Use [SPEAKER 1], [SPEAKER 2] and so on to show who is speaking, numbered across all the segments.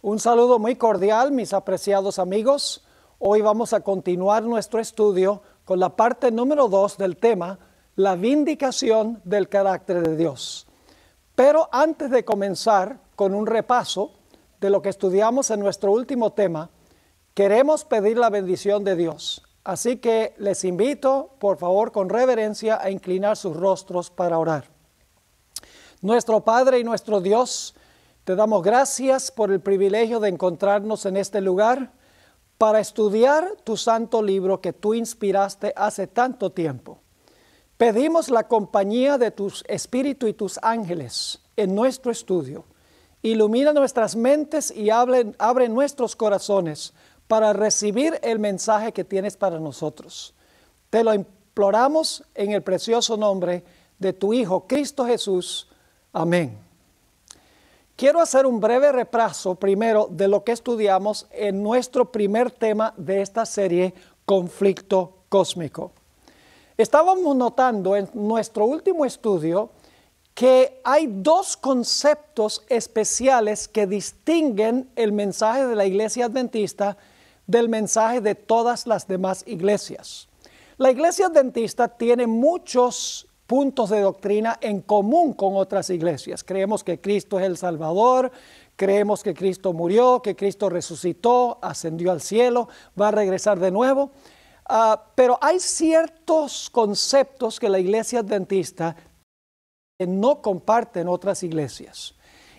[SPEAKER 1] Un saludo muy cordial, mis apreciados amigos. Hoy vamos a continuar nuestro estudio con la parte número 2 del tema, la vindicación del carácter de Dios. Pero antes de comenzar con un repaso de lo que estudiamos en nuestro último tema, queremos pedir la bendición de Dios. Así que les invito, por favor, con reverencia, a inclinar sus rostros para orar. Nuestro Padre y nuestro Dios, te damos gracias por el privilegio de encontrarnos en este lugar para estudiar tu santo libro que tú inspiraste hace tanto tiempo. Pedimos la compañía de tu Espíritu y tus ángeles en nuestro estudio. Ilumina nuestras mentes y abre nuestros corazones para recibir el mensaje que tienes para nosotros. Te lo imploramos en el precioso nombre de tu Hijo, Cristo Jesús. Amén. Quiero hacer un breve repaso primero de lo que estudiamos en nuestro primer tema de esta serie, Conflicto Cósmico. Estábamos notando en nuestro último estudio que hay dos conceptos especiales que distinguen el mensaje de la Iglesia Adventista del mensaje de todas las demás iglesias. La Iglesia Adventista tiene muchos puntos de doctrina en común con otras iglesias. Creemos que Cristo es el Salvador, creemos que Cristo murió, que Cristo resucitó, ascendió al cielo, va a regresar de nuevo. Pero hay ciertos conceptos que la Iglesia Adventista no comparte en otras iglesias.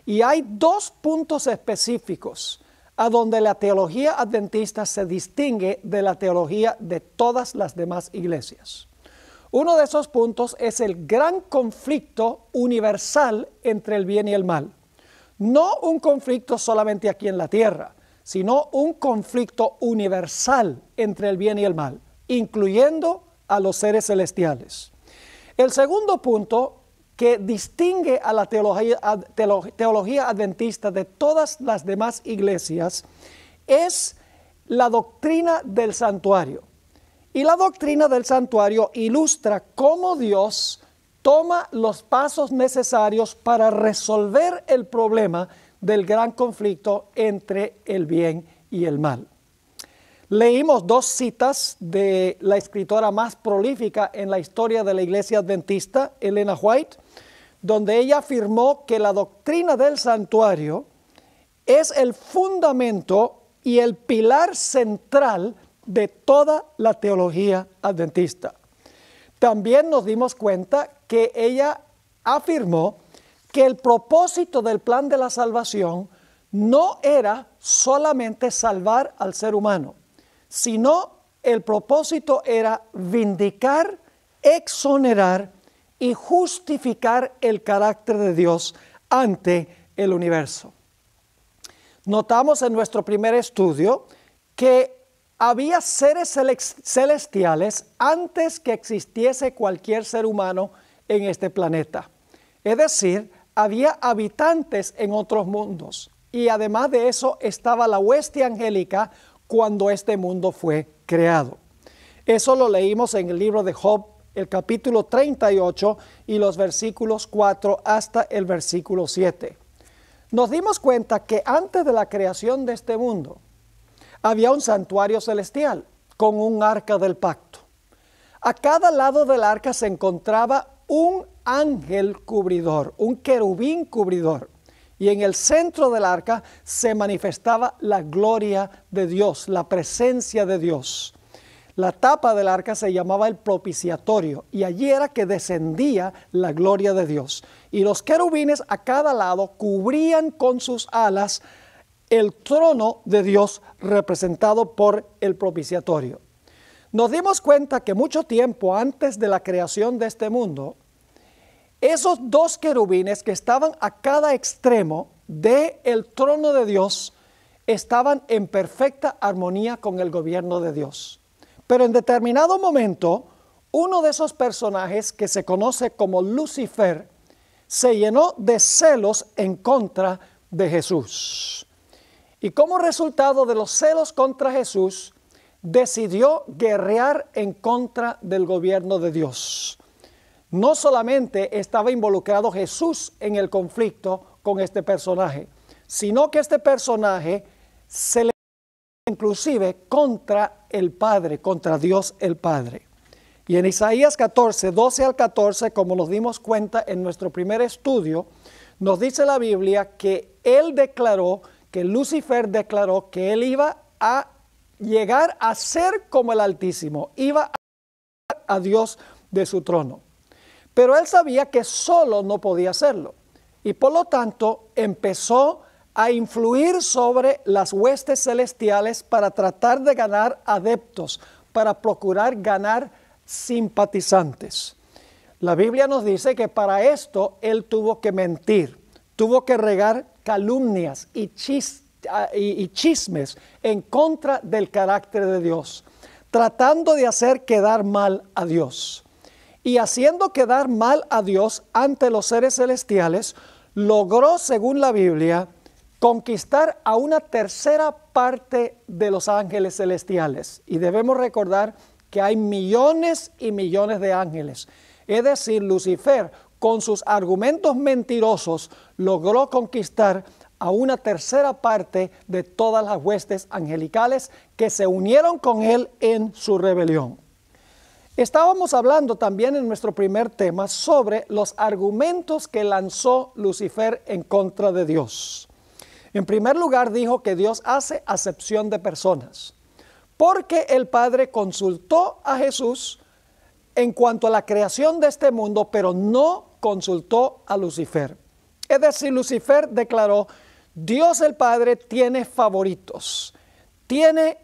[SPEAKER 1] Y hay dos puntos específicos a donde la teología adventista se distingue de la teología de todas las demás iglesias. Uno de esos puntos es el gran conflicto universal entre el bien y el mal. No un conflicto solamente aquí en la tierra, sino un conflicto universal entre el bien y el mal, incluyendo a los seres celestiales. El segundo punto que distingue a la teología adventista de todas las demás iglesias es la doctrina del santuario. Y la doctrina del santuario ilustra cómo Dios toma los pasos necesarios para resolver el problema del gran conflicto entre el bien y el mal. Leímos dos citas de la escritora más prolífica en la historia de la Iglesia Adventista, Ellen White, donde ella afirmó que la doctrina del santuario es el fundamento y el pilar central de toda la teología adventista. También nos dimos cuenta que ella afirmó que el propósito del plan de la salvación no era solamente salvar al ser humano, sino el propósito era vindicar, exonerar y justificar el carácter de Dios ante el universo. Notamos en nuestro primer estudio que había seres celestiales antes que existiese cualquier ser humano en este planeta. Es decir, había habitantes en otros mundos. Y además de eso estaba la hueste angélica cuando este mundo fue creado. Eso lo leímos en el libro de Job, el capítulo 38 y los versículos 4 hasta el versículo 7. Nos dimos cuenta que antes de la creación de este mundo, había un santuario celestial con un arca del pacto. A cada lado del arca se encontraba un ángel cubridor, un querubín cubridor. Y en el centro del arca se manifestaba la gloria de Dios, la presencia de Dios. La tapa del arca se llamaba el propiciatorio y allí era que descendía la gloria de Dios. Y los querubines a cada lado cubrían con sus alas el trono de Dios representado por el propiciatorio. Nos dimos cuenta que mucho tiempo antes de la creación de este mundo, esos dos querubines que estaban a cada extremo del trono de Dios estaban en perfecta armonía con el gobierno de Dios. Pero en determinado momento, uno de esos personajes que se conoce como Lucifer se llenó de celos en contra de Jesús. Y como resultado de los celos contra Jesús, decidió guerrear en contra del gobierno de Dios. No solamente estaba involucrado Jesús en el conflicto con este personaje, sino que este personaje se le inclusive contra el Padre, contra Dios el Padre. Y en Isaías 14, 12 al 14, como nos dimos cuenta en nuestro primer estudio, nos dice la Biblia que él declaró, que Lucifer declaró que él iba a llegar a ser como el Altísimo, iba a Dios de su trono. Pero él sabía que solo no podía hacerlo. Y por lo tanto empezó a influir sobre las huestes celestiales para tratar de ganar adeptos, para procurar ganar simpatizantes. La Biblia nos dice que para esto él tuvo que mentir, tuvo que regar calumnias y chismes en contra del carácter de Dios, tratando de hacer quedar mal a Dios. Y haciendo quedar mal a Dios ante los seres celestiales, logró, según la Biblia, conquistar a una tercera parte de los ángeles celestiales. Y debemos recordar que hay millones y millones de ángeles. Es decir, Lucifer, con sus argumentos mentirosos, logró conquistar a una tercera parte de todas las huestes angelicales que se unieron con él en su rebelión. Estábamos hablando también en nuestro primer tema sobre los argumentos que lanzó Lucifer en contra de Dios. En primer lugar, dijo que Dios hace acepción de personas, porque el Padre consultó a Jesús en cuanto a la creación de este mundo, pero no consultó a Lucifer. Es decir, Lucifer declaró, Dios el Padre tiene favoritos, tiene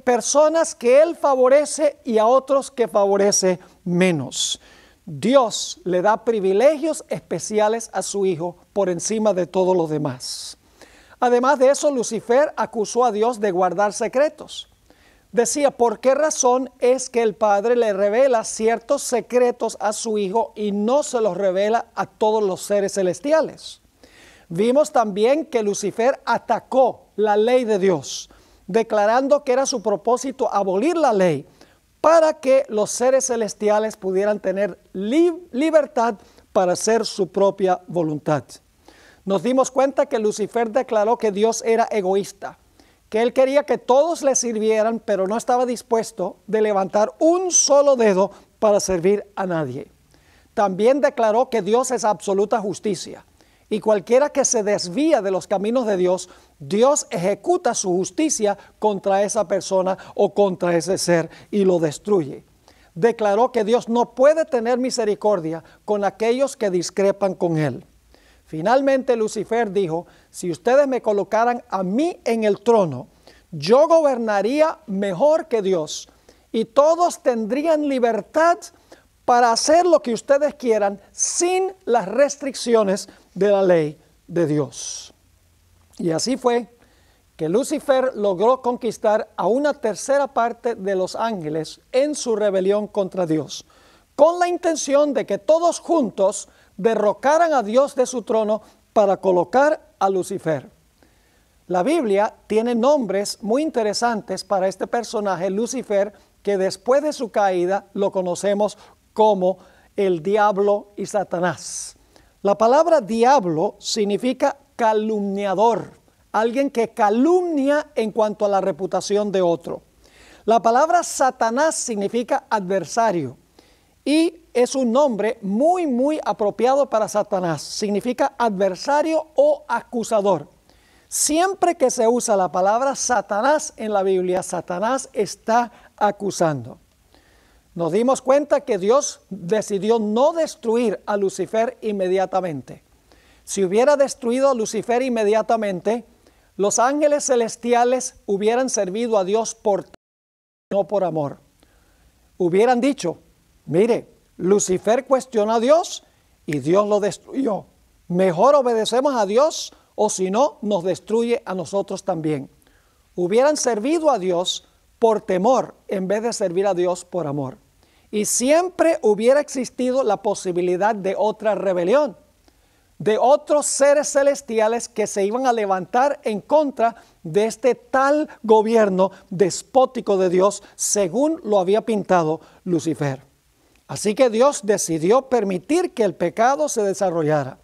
[SPEAKER 1] personas que Él favorece y a otros que favorece menos. Dios le da privilegios especiales a su Hijo por encima de todos los demás. Además de eso, Lucifer acusó a Dios de guardar secretos. Decía, ¿por qué razón es que el Padre le revela ciertos secretos a su Hijo y no se los revela a todos los seres celestiales? Vimos también que Lucifer atacó la ley de Dios, declarando que era su propósito abolir la ley para que los seres celestiales pudieran tener libertad para hacer su propia voluntad. Nos dimos cuenta que Lucifer declaró que Dios era egoísta, que él quería que todos le sirvieran, pero no estaba dispuesto de levantar un solo dedo para servir a nadie. También declaró que Dios es absoluta justicia, y cualquiera que se desvía de los caminos de Dios, Dios ejecuta su justicia contra esa persona o contra ese ser y lo destruye. Declaró que Dios no puede tener misericordia con aquellos que discrepan con él. Finalmente Lucifer dijo, si ustedes me colocaran a mí en el trono, yo gobernaría mejor que Dios y todos tendrían libertad para hacer lo que ustedes quieran sin las restricciones de la ley de Dios. Y así fue que Lucifer logró conquistar a una tercera parte de los ángeles en su rebelión contra Dios, con la intención de que todos juntos derrocaran a Dios de su trono para colocar a Lucifer. La Biblia tiene nombres muy interesantes para este personaje, Lucifer, que después de su caída lo conocemos como el diablo y Satanás. La palabra diablo significa calumniador, alguien que calumnia en cuanto a la reputación de otro. La palabra Satanás significa adversario y es un nombre muy apropiado para Satanás. Significa adversario o acusador. Siempre que se usa la palabra Satanás en la Biblia, Satanás está acusando. Nos dimos cuenta que Dios decidió no destruir a Lucifer inmediatamente. Si hubiera destruido a Lucifer inmediatamente, los ángeles celestiales hubieran servido a Dios por no por amor. Hubieran dicho, mire, Lucifer cuestionó a Dios y Dios lo destruyó. Mejor obedecemos a Dios o si no, nos destruye a nosotros también. Hubieran servido a Dios por temor en vez de servir a Dios por amor. Y siempre hubiera existido la posibilidad de otra rebelión, de otros seres celestiales que se iban a levantar en contra de este tal gobierno despótico de Dios, según lo había pintado Lucifer. Así que Dios decidió permitir que el pecado se desarrollara,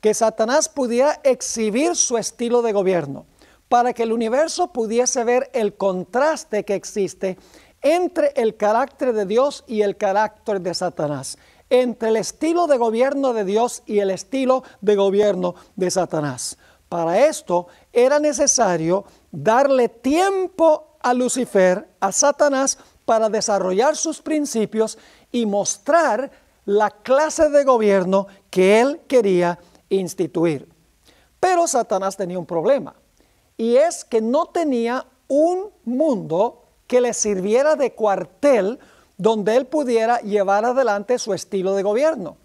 [SPEAKER 1] que Satanás pudiera exhibir su estilo de gobierno, para que el universo pudiese ver el contraste que existe entre el carácter de Dios y el carácter de Satanás, entre el estilo de gobierno de Dios y el estilo de gobierno de Satanás. Para esto era necesario darle tiempo a Lucifer, a Satanás, para desarrollar sus principios y mostrar la clase de gobierno que él quería instituir. Pero Satanás tenía un problema, y es que no tenía un mundo que le sirviera de cuartel donde él pudiera llevar adelante su estilo de gobierno.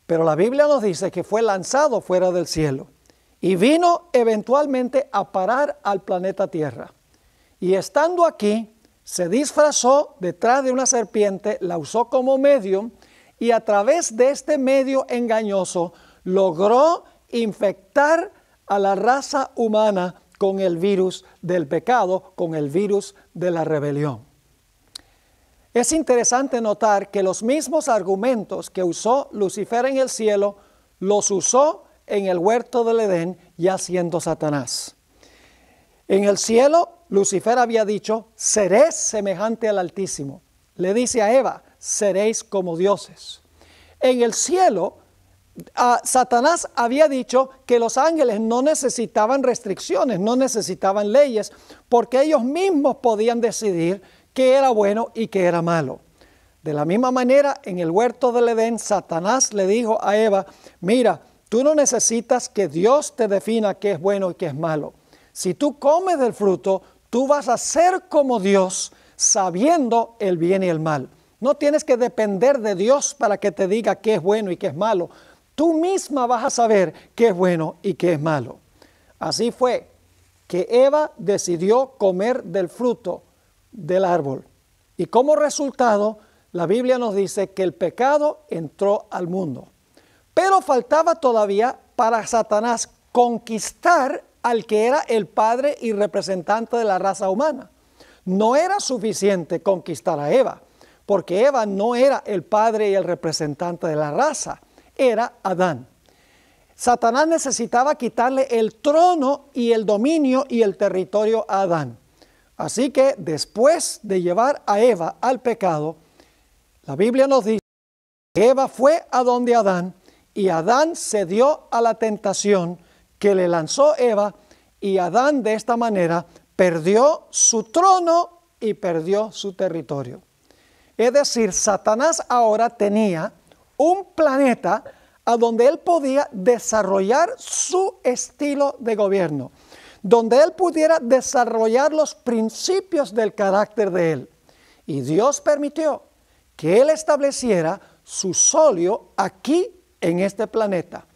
[SPEAKER 1] Pero la Biblia nos dice que fue lanzado fuera del cielo y vino eventualmente a parar al planeta Tierra. Y estando aquí, se disfrazó detrás de una serpiente, la usó como medium, y a través de este medio engañoso logró infectar a la raza humana con el virus del pecado, con el virus de la rebelión. Es interesante notar que los mismos argumentos que usó Lucifer en el cielo, los usó en el huerto del Edén, ya siendo Satanás. En el cielo, Lucifer había dicho, seréis semejante al Altísimo. Le dice a Eva, seréis como dioses. En el cielo, Satanás había dicho que los ángeles no necesitaban restricciones, no necesitaban leyes, porque ellos mismos podían decidir qué era bueno y qué era malo. De la misma manera, en el huerto del Edén, Satanás le dijo a Eva, mira, tú no necesitas que Dios te defina qué es bueno y qué es malo. Si tú comes del fruto, tú vas a ser como Dios, sabiendo el bien y el mal. No tienes que depender de Dios para que te diga qué es bueno y qué es malo. Tú misma vas a saber qué es bueno y qué es malo. Así fue que Eva decidió comer del fruto del árbol. Y como resultado, la Biblia nos dice que el pecado entró al mundo. Pero faltaba todavía para Satanás conquistar al que era el padre y representante de la raza humana. No era suficiente conquistar a Eva, porque Eva no era el padre y el representante de la raza, era Adán. Satanás necesitaba quitarle el trono y el dominio y el territorio a Adán. Así que después de llevar a Eva al pecado, la Biblia nos dice que Eva fue a donde Adán y Adán cedió a la tentación que le lanzó Eva, y Adán de esta manera perdió su trono y perdió su territorio. Es decir, Satanás ahora tenía un planeta a donde él podía desarrollar su estilo de gobierno, donde él pudiera desarrollar los principios del carácter de él. Y Dios permitió que él estableciera su solio aquí en este planeta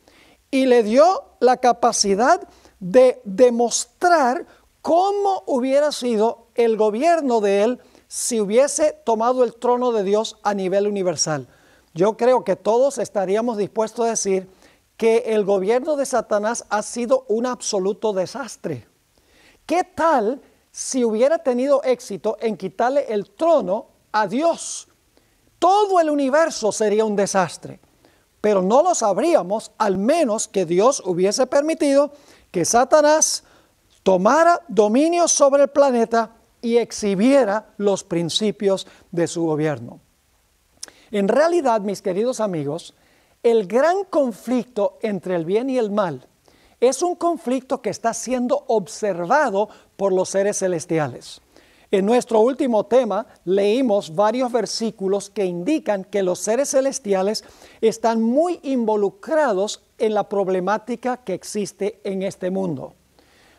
[SPEAKER 1] y le dio la capacidad de demostrar cómo hubiera sido el gobierno de él si hubiese tomado el trono de Dios a nivel universal. Yo creo que todos estaríamos dispuestos a decir que el gobierno de Satanás ha sido un absoluto desastre. ¿Qué tal si hubiera tenido éxito en quitarle el trono a Dios? Todo el universo sería un desastre, pero no lo sabríamos al menos que Dios hubiese permitido que Satanás tomara dominio sobre el planeta y exhibiera los principios de su gobierno. En realidad, mis queridos amigos, el gran conflicto entre el bien y el mal es un conflicto que está siendo observado por los seres celestiales. En nuestro último tema leímos varios versículos que indican que los seres celestiales están muy involucrados en la problemática que existe en este mundo.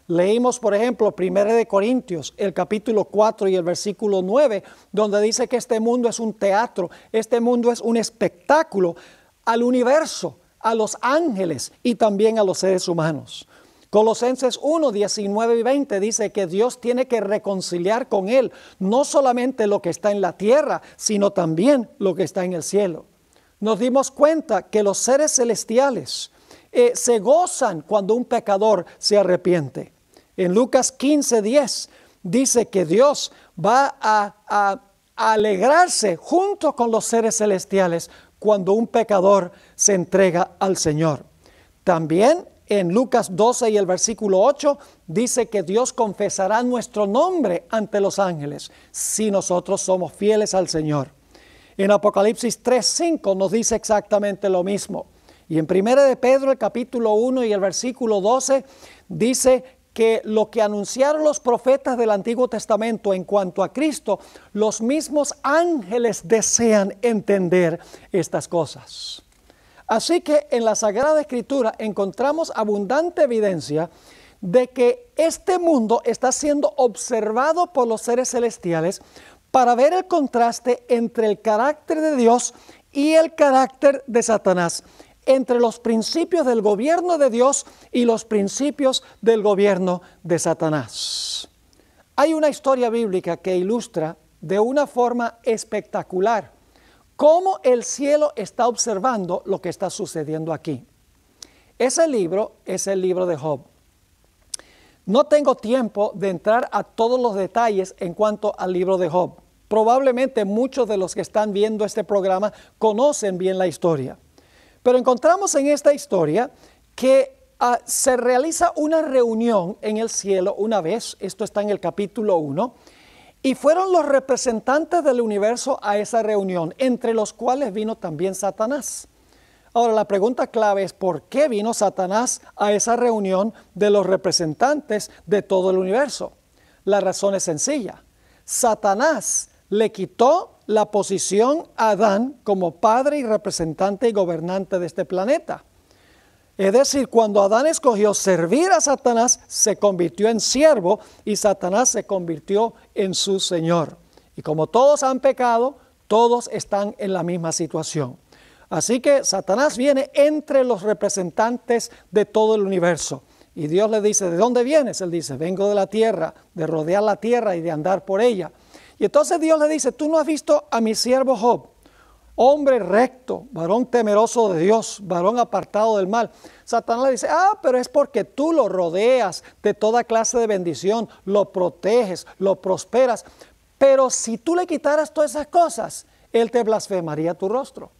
[SPEAKER 1] Leímos, por ejemplo, 1 Corintios, el capítulo 4 y el versículo 9, donde dice que este mundo es un teatro, este mundo es un espectáculo al universo, a los ángeles y también a los seres humanos. Colosenses 1, 19 y 20 dice que Dios tiene que reconciliar con Él no solamente lo que está en la tierra, sino también lo que está en el cielo. Nos dimos cuenta que los seres celestiales se gozan cuando un pecador se arrepiente. En Lucas 15, 10 dice que Dios va a alegrarse junto con los seres celestiales cuando un pecador se entrega al Señor. También en Lucas 12 y el versículo 8 dice que Dios confesará nuestro nombre ante los ángeles si nosotros somos fieles al Señor. En Apocalipsis 3:5 nos dice exactamente lo mismo. Y en 1 de Pedro, el capítulo 1 y el versículo 12, dice que lo que anunciaron los profetas del Antiguo Testamento en cuanto a Cristo, los mismos ángeles desean entender estas cosas. Así que en la Sagrada Escritura encontramos abundante evidencia de que este mundo está siendo observado por los seres celestiales para ver el contraste entre el carácter de Dios y el carácter de Satanás, entre los principios del gobierno de Dios y los principios del gobierno de Satanás. Hay una historia bíblica que ilustra de una forma espectacular cómo el cielo está observando lo que está sucediendo aquí. Ese libro es el libro de Job. No tengo tiempo de entrar a todos los detalles en cuanto al libro de Job. Probablemente muchos de los que están viendo este programa conocen bien la historia. Pero encontramos en esta historia que se realiza una reunión en el cielo una vez, esto está en el capítulo 1, y fueron los representantes del universo a esa reunión, entre los cuales vino también Satanás. Ahora, la pregunta clave es, ¿por qué vino Satanás a esa reunión de los representantes de todo el universo? La razón es sencilla. Satanás le quitó la posición a Adán como padre y representante y gobernante de este planeta. Es decir, cuando Adán escogió servir a Satanás, se convirtió en siervo y Satanás se convirtió en su señor. Y como todos han pecado, todos están en la misma situación. Así que Satanás viene entre los representantes de todo el universo. Y Dios le dice, ¿de dónde vienes? Él dice, vengo de la tierra, de rodear la tierra y de andar por ella. Y entonces Dios le dice, tú no has visto a mi siervo Job, hombre recto, varón temeroso de Dios, varón apartado del mal. Satanás le dice, pero es porque tú lo rodeas de toda clase de bendición, lo proteges, lo prosperas. Pero si tú le quitaras todas esas cosas, él te blasfemaría tu rostro.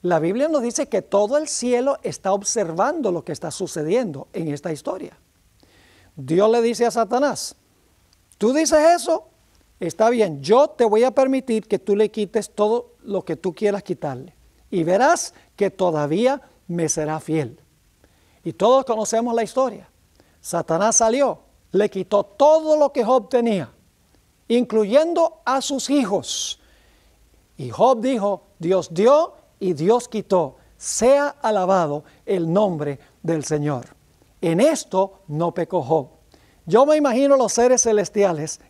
[SPEAKER 1] La Biblia nos dice que todo el cielo está observando lo que está sucediendo en esta historia. Dios le dice a Satanás, tú dices eso, está bien, yo te voy a permitir que tú le quites todo lo que tú quieras quitarle. Y verás que todavía me será fiel. Y todos conocemos la historia. Satanás salió, le quitó todo lo que Job tenía, incluyendo a sus hijos. Y Job dijo, Dios dio y Dios quitó. Sea alabado el nombre del Señor. En esto no pecó Job. Yo me imagino los seres celestiales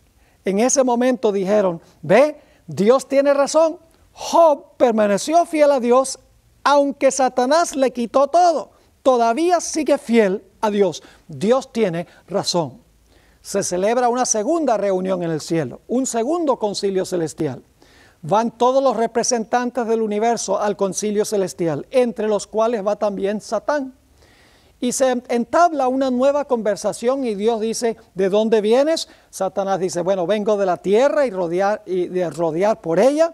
[SPEAKER 1] en ese momento dijeron, ve, Dios tiene razón. Job permaneció fiel a Dios, aunque Satanás le quitó todo. Todavía sigue fiel a Dios. Dios tiene razón. Se celebra una segunda reunión en el cielo, un segundo concilio celestial. Van todos los representantes del universo al concilio celestial, entre los cuales va también Satán. Y se entabla una nueva conversación y Dios dice, ¿de dónde vienes? Satanás dice, bueno, vengo de la tierra y de rodear por ella.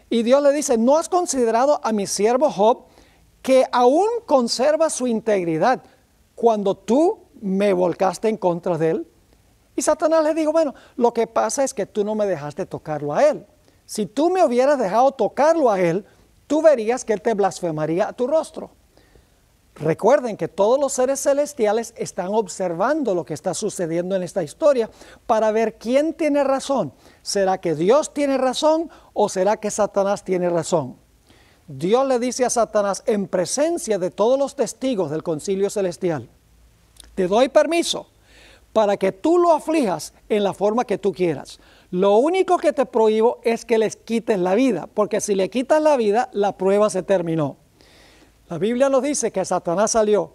[SPEAKER 1] Y Dios le dice, ¿no has considerado a mi siervo Job que aún conserva su integridad cuando tú me volcaste en contra de él? Y Satanás le dijo, bueno, lo que pasa es que tú no me dejaste tocarlo a él. Si tú me hubieras dejado tocarlo a él, tú verías que él te blasfemaría a tu rostro. Recuerden que todos los seres celestiales están observando lo que está sucediendo en esta historia para ver quién tiene razón. ¿Será que Dios tiene razón o será que Satanás tiene razón? Dios le dice a Satanás en presencia de todos los testigos del concilio celestial, te doy permiso para que tú lo aflijas en la forma que tú quieras. Lo único que te prohíbo es que les quites la vida, porque si le quitas la vida, la prueba se terminó. La Biblia nos dice que Satanás salió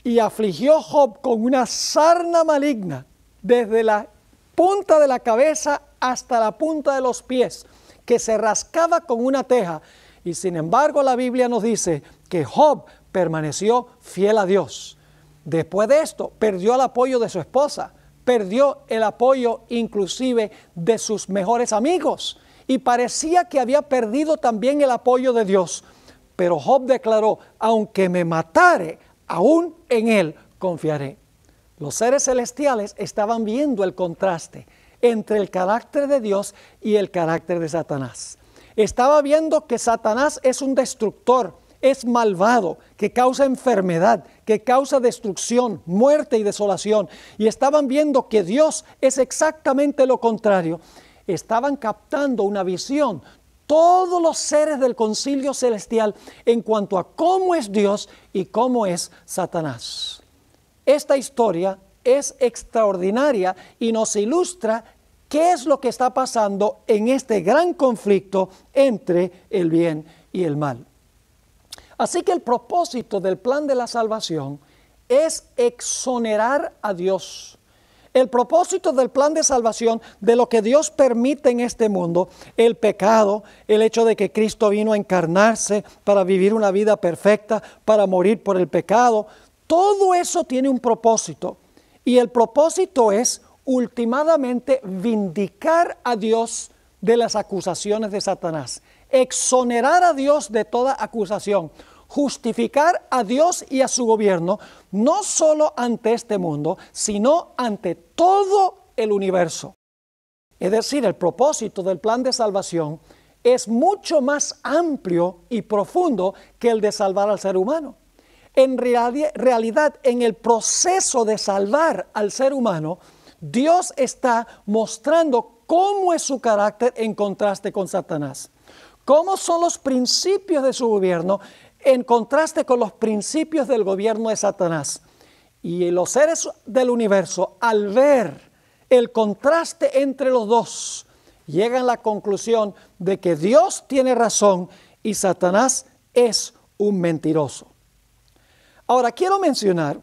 [SPEAKER 1] y afligió a Job con una sarna maligna desde la punta de la cabeza hasta la punta de los pies, que se rascaba con una teja. Y sin embargo la Biblia nos dice que Job permaneció fiel a Dios. Después de esto perdió el apoyo de su esposa, perdió el apoyo inclusive de sus mejores amigos y parecía que había perdido también el apoyo de Dios. Pero Job declaró, aunque me matare, aún en Él confiaré. Los seres celestiales estaban viendo el contraste entre el carácter de Dios y el carácter de Satanás. Estaba viendo que Satanás es un destructor, es malvado, que causa enfermedad, que causa destrucción, muerte y desolación. Y estaban viendo que Dios es exactamente lo contrario. Estaban captando una visión, todos los seres del concilio celestial, en cuanto a cómo es Dios y cómo es Satanás. Esta historia es extraordinaria y nos ilustra qué es lo que está pasando en este gran conflicto entre el bien y el mal. Así que el propósito del plan de la salvación es exonerar a Dios. El propósito del plan de salvación, de lo que Dios permite en este mundo, el pecado, el hecho de que Cristo vino a encarnarse para vivir una vida perfecta, para morir por el pecado, todo eso tiene un propósito. Y el propósito es, ultimadamente, vindicar a Dios de las acusaciones de Satanás. Exonerar a Dios de toda acusación. Justificar a Dios y a su gobierno, no solo ante este mundo, sino ante todo el universo. Es decir, el propósito del plan de salvación es mucho más amplio y profundo que el de salvar al ser humano. En realidad, en el proceso de salvar al ser humano, Dios está mostrando cómo es su carácter en contraste con Satanás. Cómo son los principios de su gobierno en contraste con los principios del gobierno de Satanás. Y los seres del universo, al ver el contraste entre los dos, llegan a la conclusión de que Dios tiene razón y Satanás es un mentiroso. Ahora, quiero mencionar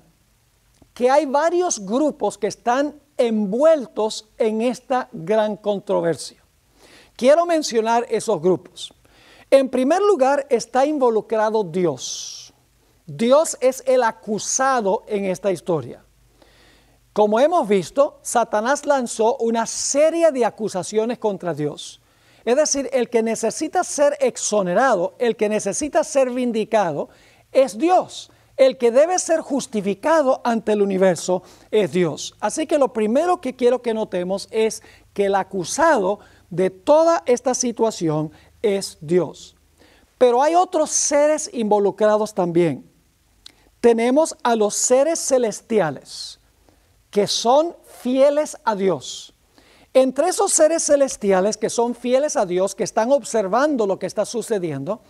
[SPEAKER 1] que hay varios grupos que están envueltos en esta gran controversia. Quiero mencionar esos grupos. En primer lugar, está involucrado Dios. Dios es el acusado en esta historia. Como hemos visto, Satanás lanzó una serie de acusaciones contra Dios. Es decir, el que necesita ser exonerado, el que necesita ser vindicado, es Dios. El que debe ser justificado ante el universo es Dios. Así que lo primero que quiero que notemos es que el acusado de toda esta situación es Dios. Pero hay otros seres involucrados también. Tenemos a los seres celestiales que son fieles a Dios. Entre esos seres celestiales que son fieles a Dios, que están observando lo que está sucediendo,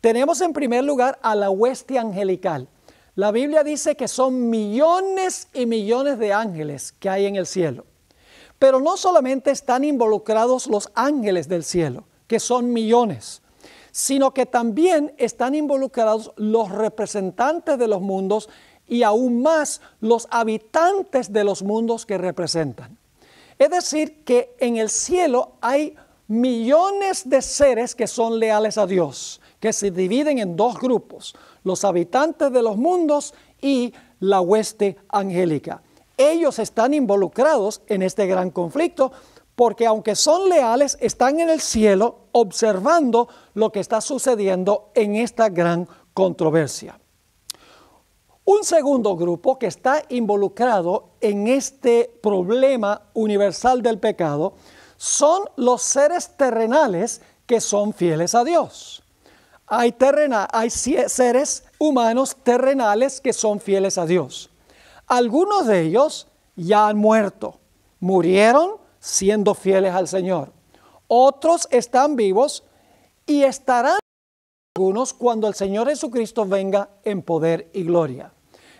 [SPEAKER 1] tenemos en primer lugar a la hueste angelical. La Biblia dice que son millones y millones de ángeles que hay en el cielo. Pero no solamente están involucrados los ángeles del cielo, que son millones, sino que también están involucrados los representantes de los mundos y aún más los habitantes de los mundos que representan. Es decir, que en el cielo hay millones de seres que son leales a Dios, que se dividen en dos grupos, los habitantes de los mundos y la hueste angélica. Ellos están involucrados en este gran conflicto porque aunque son leales, están en el cielo observando lo que está sucediendo en esta gran controversia. Un segundo grupo que está involucrado en este problema universal del pecado son los seres terrenales que son fieles a Dios. Hay seres humanos terrenales que son fieles a Dios. Algunos de ellos ya han muerto, murieron siendo fieles al Señor. Otros están vivos y estarán algunos cuando el Señor Jesucristo venga en poder y gloria.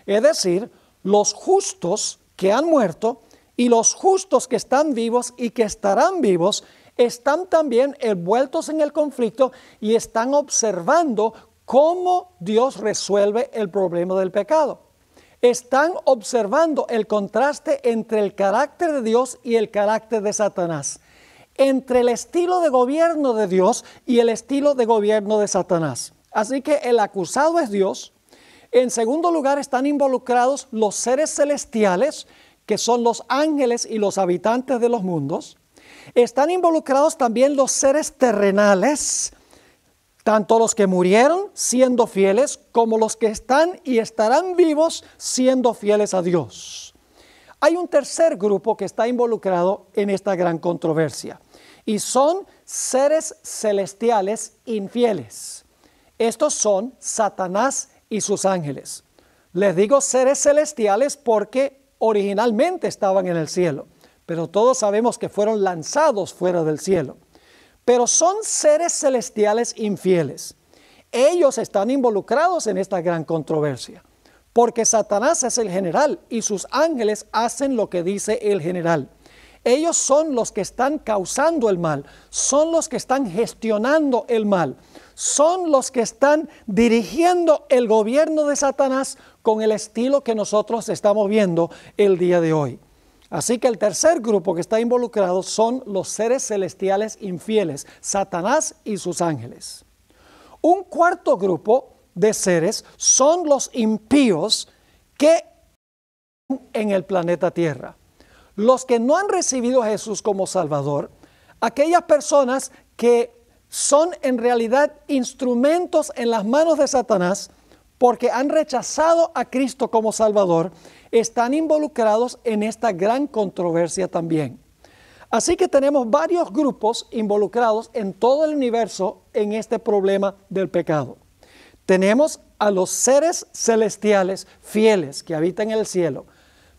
[SPEAKER 1] Es decir, los justos que han muerto y los justos que están vivos y que estarán vivos están también envueltos en el conflicto y están observando cómo Dios resuelve el problema del pecado. Están observando el contraste entre el carácter de Dios y el carácter de Satanás, entre el estilo de gobierno de Dios y el estilo de gobierno de Satanás. Así que el acusado es Dios. En segundo lugar, están involucrados los seres celestiales, que son los ángeles y los habitantes de los mundos. Están involucrados también los seres terrenales, tanto los que murieron siendo fieles como los que están y estarán vivos siendo fieles a Dios. Hay un tercer grupo que está involucrado en esta gran controversia y son seres celestiales infieles. Estos son Satanás y sus ángeles. Les digo seres celestiales porque originalmente estaban en el cielo, pero todos sabemos que fueron lanzados fuera del cielo. Pero son seres celestiales infieles. Ellos están involucrados en esta gran controversia, porque Satanás es el general y sus ángeles hacen lo que dice el general. Ellos son los que están causando el mal, son los que están gestionando el mal, son los que están dirigiendo el gobierno de Satanás con el estilo que nosotros estamos viendo el día de hoy. Así que el tercer grupo que está involucrado son los seres celestiales infieles, Satanás y sus ángeles. Un cuarto grupo de seres son los impíos que en el planeta Tierra. Los que no han recibido a Jesús como Salvador, aquellas personas que son en realidad instrumentos en las manos de Satanás porque han rechazado a Cristo como Salvador, están involucrados en esta gran controversia también. Así que tenemos varios grupos involucrados en todo el universo en este problema del pecado. Tenemos a los seres celestiales fieles que habitan en el cielo,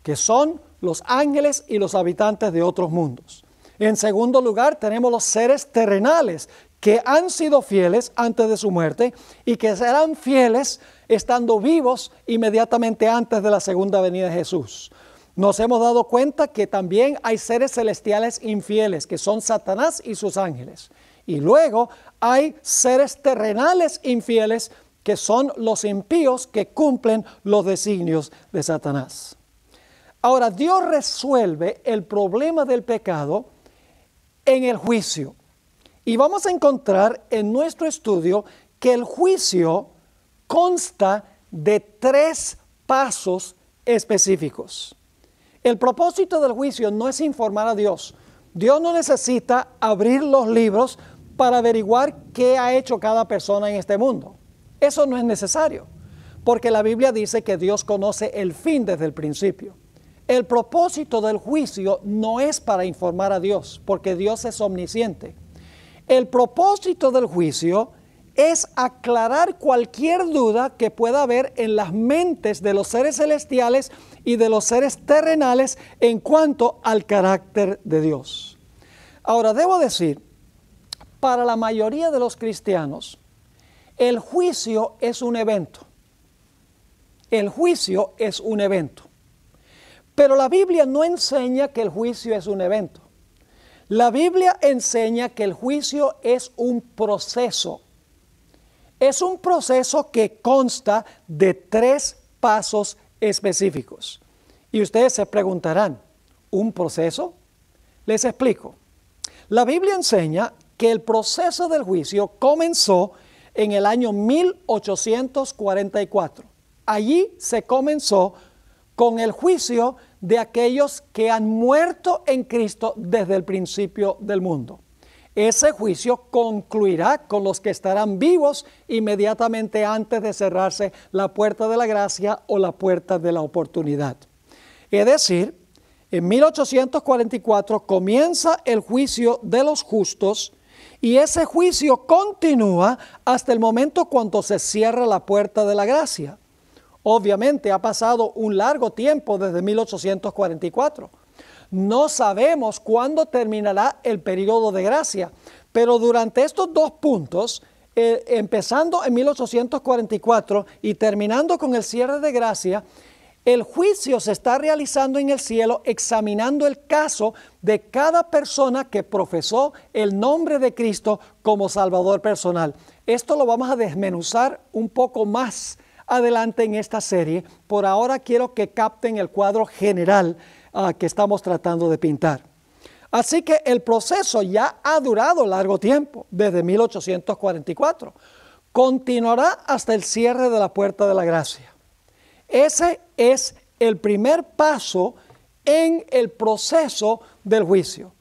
[SPEAKER 1] que son los ángeles y los habitantes de otros mundos. En segundo lugar, tenemos los seres terrenales que han sido fieles antes de su muerte y que serán fieles estando vivos inmediatamente antes de la segunda venida de Jesús. Nos hemos dado cuenta que también hay seres celestiales infieles, que son Satanás y sus ángeles. Y luego hay seres terrenales infieles, que son los impíos que cumplen los designios de Satanás. Ahora, Dios resuelve el problema del pecado en el juicio. Y vamos a encontrar en nuestro estudio que el juicio consta de 3 pasos específicos. El propósito del juicio no es informar a Dios. Dios no necesita abrir los libros para averiguar qué ha hecho cada persona en este mundo. Eso no es necesario, porque la Biblia dice que Dios conoce el fin desde el principio. El propósito del juicio no es para informar a Dios, porque Dios es omnisciente. El propósito del juicio es aclarar cualquier duda que pueda haber en las mentes de los seres celestiales y de los seres terrenales en cuanto al carácter de Dios. Ahora, debo decir, para la mayoría de los cristianos, el juicio es un evento. El juicio es un evento. Pero la Biblia no enseña que el juicio es un evento. La Biblia enseña que el juicio es un proceso. Es un proceso que consta de 3 pasos específicos. Y ustedes se preguntarán, ¿un proceso? Les explico. La Biblia enseña que el proceso del juicio comenzó en el año 1844. Allí se comenzó con el juicio de aquellos que han muerto en Cristo desde el principio del mundo. Ese juicio concluirá con los que estarán vivos inmediatamente antes de cerrarse la puerta de la gracia o la puerta de la oportunidad. Es decir, en 1844 comienza el juicio de los justos y ese juicio continúa hasta el momento cuando se cierra la puerta de la gracia. Obviamente ha pasado un largo tiempo desde 1844. No sabemos cuándo terminará el periodo de gracia, pero durante estos 2 puntos, empezando en 1844 y terminando con el cierre de gracia, el juicio se está realizando en el cielo examinando el caso de cada persona que profesó el nombre de Cristo como Salvador personal. Esto lo vamos a desmenuzar un poco más adelante en esta serie. Por ahora quiero que capten el cuadro general que estamos tratando de pintar. Así que el proceso ya ha durado largo tiempo, desde 1844. Continuará hasta el cierre de la puerta de la gracia. Ese es el primer paso en el proceso del juicio.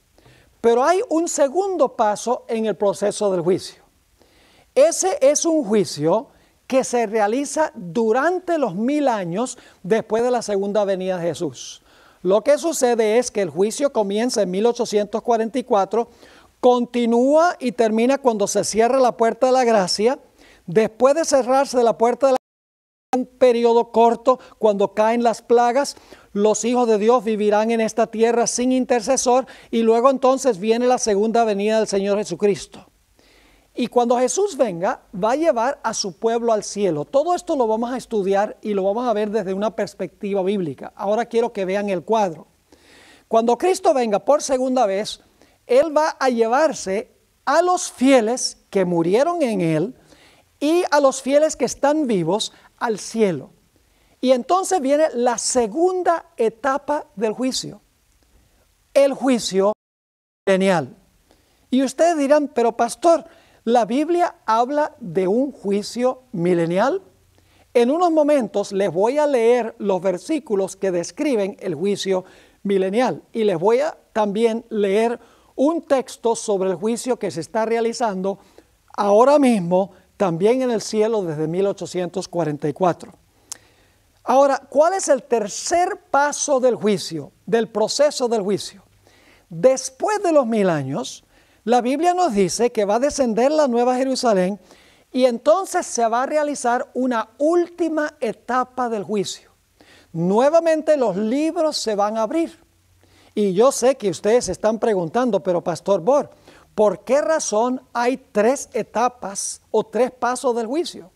[SPEAKER 1] Pero hay un segundo paso en el proceso del juicio. Ese es un juicio que se realiza durante los 1000 años después de la segunda venida de Jesús. Lo que sucede es que el juicio comienza en 1844, continúa y termina cuando se cierra la puerta de la gracia. Después de cerrarse la puerta de la gracia, un periodo corto, cuando caen las plagas, los hijos de Dios vivirán en esta tierra sin intercesor, y luego entonces viene la segunda venida del Señor Jesucristo. Y cuando Jesús venga, va a llevar a su pueblo al cielo. Todo esto lo vamos a estudiar y lo vamos a ver desde una perspectiva bíblica. Ahora quiero que vean el cuadro. Cuando Cristo venga por segunda vez, Él va a llevarse a los fieles que murieron en Él y a los fieles que están vivos al cielo. Y entonces viene la segunda etapa del juicio, el juicio milenial. Y ustedes dirán, pero pastor, ¿la Biblia habla de un juicio milenial? En unos momentos les voy a leer los versículos que describen el juicio milenial y les voy a también leer un texto sobre el juicio que se está realizando ahora mismo también en el cielo desde 1844. Ahora, ¿cuál es el tercer paso del juicio, del proceso del juicio? Después de los 1000 años, la Biblia nos dice que va a descender la Nueva Jerusalén y entonces se va a realizar una última etapa del juicio. Nuevamente los libros se van a abrir. Y yo sé que ustedes se están preguntando, pero Pastor Bor, ¿por qué razón hay 3 etapas o 3 pasos del juicio?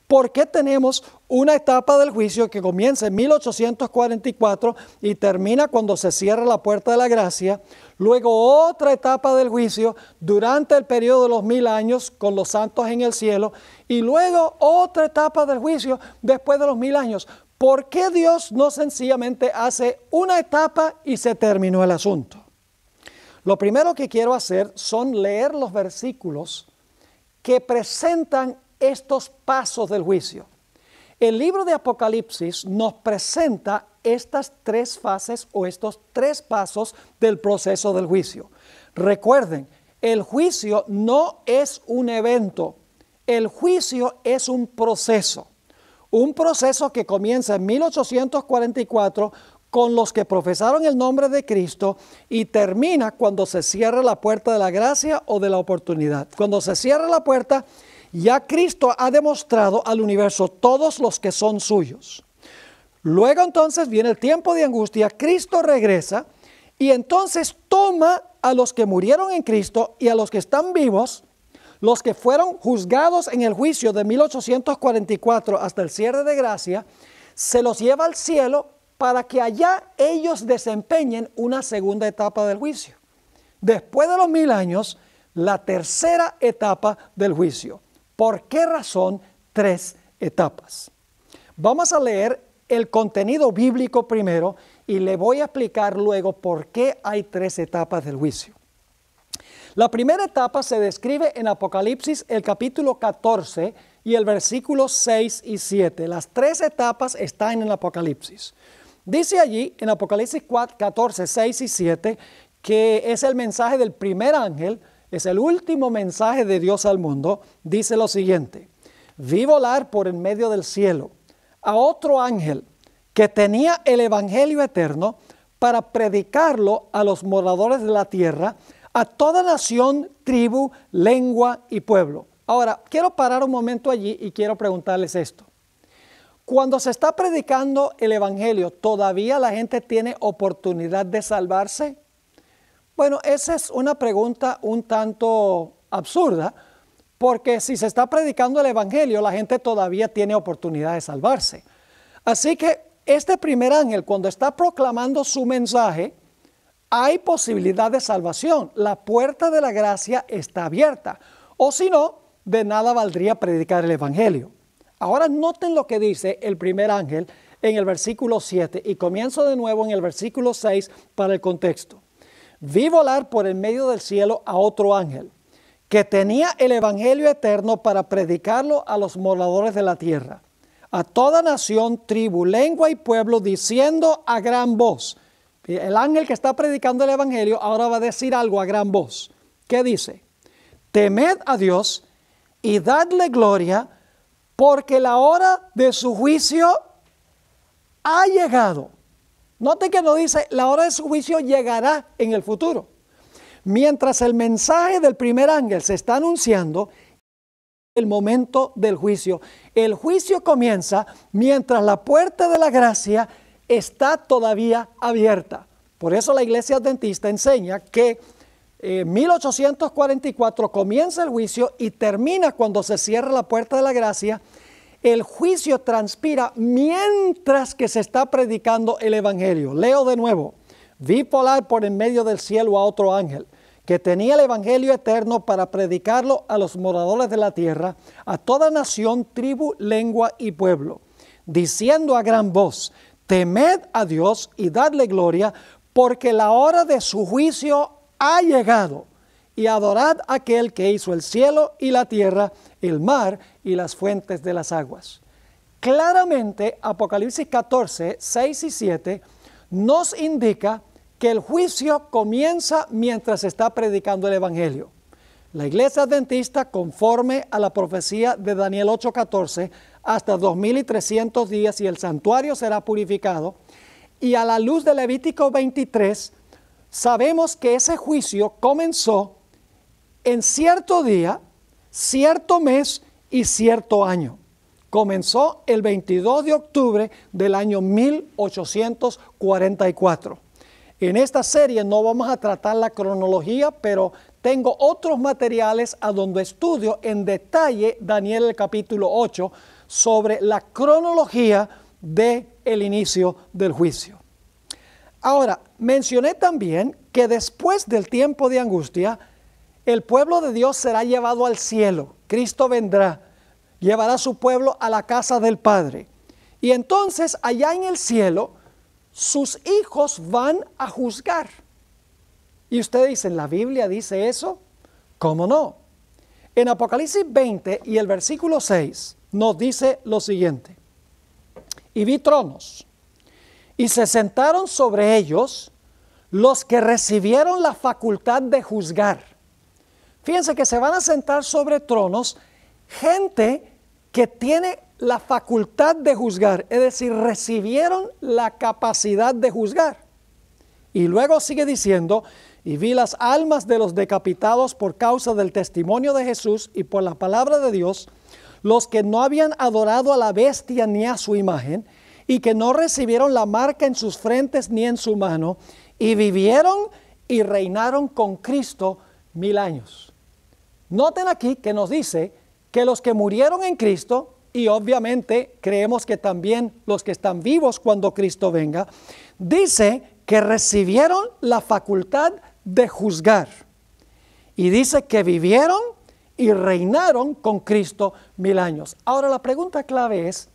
[SPEAKER 1] ¿Por qué tenemos una etapa del juicio que comienza en 1844 y termina cuando se cierra la puerta de la gracia? Luego otra etapa del juicio durante el periodo de los 1000 años con los santos en el cielo. Y luego otra etapa del juicio después de los 1000 años. ¿Por qué Dios no sencillamente hace una etapa y se terminó el asunto? Lo primero que quiero hacer son leer los versículos que presentan estos pasos del juicio. El libro de Apocalipsis nos presenta estas 3 fases o estos 3 pasos del proceso del juicio. Recuerden, el juicio no es un evento, el juicio es un proceso que comienza en 1844 con los que profesaron el nombre de Cristo y termina cuando se cierra la puerta de la gracia o de la oportunidad. Cuando se cierra la puerta, ya Cristo ha demostrado al universo todos los que son suyos. Luego entonces viene el tiempo de angustia, Cristo regresa y entonces toma a los que murieron en Cristo y a los que están vivos, los que fueron juzgados en el juicio de 1844 hasta el cierre de gracia, se los lleva al cielo para que allá ellos desempeñen una segunda etapa del juicio. Después de los 1000 años, la tercera etapa del juicio. ¿Por qué razón 3 etapas? Vamos a leer el contenido bíblico primero y le voy a explicar luego por qué hay 3 etapas del juicio. La primera etapa se describe en Apocalipsis, el capítulo 14 y el versículo 6 y 7. Las 3 etapas están en el Apocalipsis. Dice allí en Apocalipsis 14, 6 y 7 que es el mensaje del primer ángel. Es el último mensaje de Dios al mundo. Dice lo siguiente: vi volar por en medio del cielo a otro ángel que tenía el evangelio eterno para predicarlo a los moradores de la tierra, a toda nación, tribu, lengua y pueblo. Ahora, quiero parar un momento allí y quiero preguntarles esto. Cuando se está predicando el evangelio, ¿todavía la gente tiene oportunidad de salvarse? Bueno, esa es una pregunta un tanto absurda, porque si se está predicando el evangelio, la gente todavía tiene oportunidad de salvarse. Así que este primer ángel, cuando está proclamando su mensaje, hay posibilidad de salvación. La puerta de la gracia está abierta. O si no, de nada valdría predicar el evangelio. Ahora noten lo que dice el primer ángel en el versículo 7 y comienzo de nuevo en el versículo 6 para el contexto. Vi volar por el medio del cielo a otro ángel que tenía el evangelio eterno para predicarlo a los moradores de la tierra, a toda nación, tribu, lengua y pueblo, diciendo a gran voz. El ángel que está predicando el evangelio ahora va a decir algo a gran voz. ¿Qué dice? Temed a Dios y dadle gloria, porque la hora de su juicio ha llegado. Note que no dice, la hora de su juicio llegará en el futuro. Mientras el mensaje del primer ángel se está anunciando, el momento del juicio. El juicio comienza mientras la puerta de la gracia está todavía abierta. Por eso la Iglesia Adventista enseña que en 1844 comienza el juicio y termina cuando se cierra la puerta de la gracia. El juicio transpira mientras que se está predicando el Evangelio. Leo de nuevo. Vi volar por en medio del cielo a otro ángel, que tenía el Evangelio eterno para predicarlo a los moradores de la tierra, a toda nación, tribu, lengua y pueblo, diciendo a gran voz, temed a Dios y dadle gloria, porque la hora de su juicio ha llegado, y adorad a aquel que hizo el cielo y la tierra, el mar y las fuentes de las aguas. Claramente, Apocalipsis 14, 6 y 7 nos indica que el juicio comienza mientras se está predicando el Evangelio. La Iglesia Adventista, conforme a la profecía de Daniel 8:14, hasta 2300 días y el santuario será purificado, y a la luz de Levítico 23, sabemos que ese juicio comenzó en cierto día, cierto mes y cierto año. Comenzó el 22 de octubre del año 1844. En esta serie no vamos a tratar la cronología, pero tengo otros materiales a donde estudio en detalle Daniel el capítulo 8 sobre la cronología del inicio del juicio. Ahora, mencioné también que después del tiempo de angustia, el pueblo de Dios será llevado al cielo. Cristo vendrá, llevará a su pueblo a la casa del Padre. Y entonces allá en el cielo, sus hijos van a juzgar. Y ustedes dicen, ¿la Biblia dice eso? ¿Cómo no? En Apocalipsis 20 y el versículo 6 nos dice lo siguiente. Y vi tronos, y se sentaron sobre ellos los que recibieron la facultad de juzgar. Fíjense que se van a sentar sobre tronos gente que tiene la facultad de juzgar, es decir, recibieron la capacidad de juzgar. Y luego sigue diciendo, y vi las almas de los decapitados por causa del testimonio de Jesús y por la palabra de Dios, los que no habían adorado a la bestia ni a su imagen, y que no recibieron la marca en sus frentes ni en su mano, y vivieron y reinaron con Cristo 1000 años. Noten aquí que nos dice que los que murieron en Cristo, y obviamente creemos que también los que están vivos cuando Cristo venga, dice que recibieron la facultad de juzgar. Y dice que vivieron y reinaron con Cristo 1000 años. Ahora la pregunta clave es,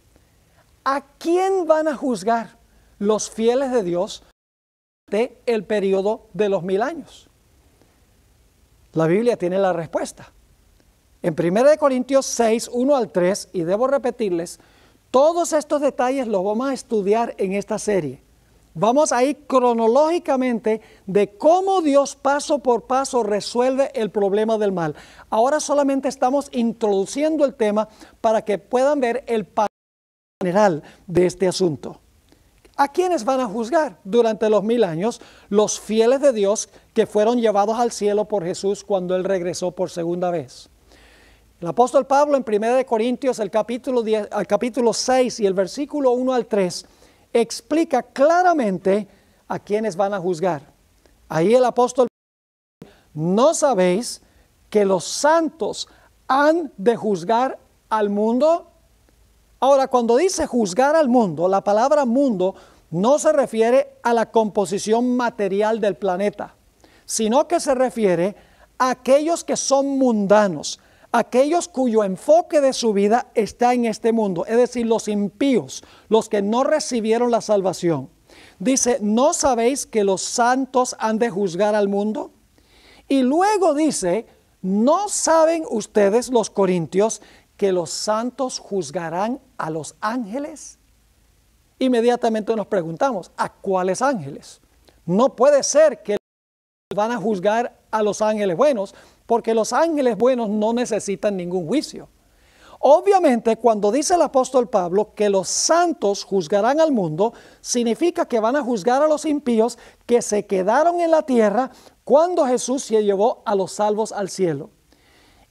[SPEAKER 1] ¿a quién van a juzgar los fieles de Dios de el periodo de los 1000 años? La Biblia tiene la respuesta. En 1 Corintios 6, 1 al 3, y debo repetirles, todos estos detalles los vamos a estudiar en esta serie. Vamos a ir cronológicamente de cómo Dios paso por paso resuelve el problema del mal. Ahora solamente estamos introduciendo el tema para que puedan ver el panorama general de este asunto. ¿A quiénes van a juzgar durante los 1000 años? Los fieles de Dios que fueron llevados al cielo por Jesús cuando Él regresó por segunda vez. El apóstol Pablo en 1 Corintios, el capítulo 6 y el versículo 1 al 3, explica claramente a quiénes van a juzgar. Ahí el apóstol, ¿no sabéis que los santos han de juzgar al mundo? Ahora, cuando dice juzgar al mundo, la palabra mundo no se refiere a la composición material del planeta, sino que se refiere a aquellos que son mundanos, aquellos cuyo enfoque de su vida está en este mundo, es decir, los impíos, los que no recibieron la salvación. Dice, ¿no sabéis que los santos han de juzgar al mundo? Y luego dice, ¿no saben ustedes, los corintios, que los santos juzgarán a los ángeles? Inmediatamente nos preguntamos, ¿a cuáles ángeles? No puede ser que van a juzgar a los ángeles buenos, porque los ángeles buenos no necesitan ningún juicio. Obviamente, cuando dice el apóstol Pablo que los santos juzgarán al mundo, significa que van a juzgar a los impíos que se quedaron en la tierra cuando Jesús se llevó a los salvos al cielo.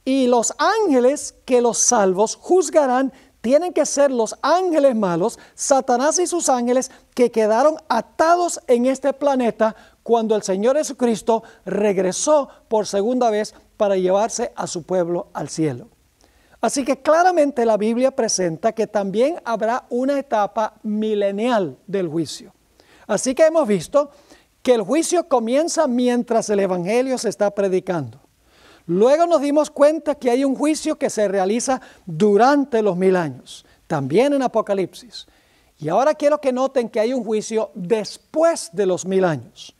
[SPEAKER 1] Y los ángeles que los salvos juzgarán tienen que ser los ángeles malos, Satanás y sus ángeles, que quedaron atados en este planeta cuando el Señor Jesucristo regresó por segunda vez para llevarse a su pueblo al cielo. Así que claramente la Biblia presenta que también habrá una etapa milenial del juicio. Así que hemos visto que el juicio comienza mientras el Evangelio se está predicando. Luego nos dimos cuenta que hay un juicio que se realiza durante los 1000 años, también en Apocalipsis. Y ahora quiero que noten que hay un juicio después de los 1000 años.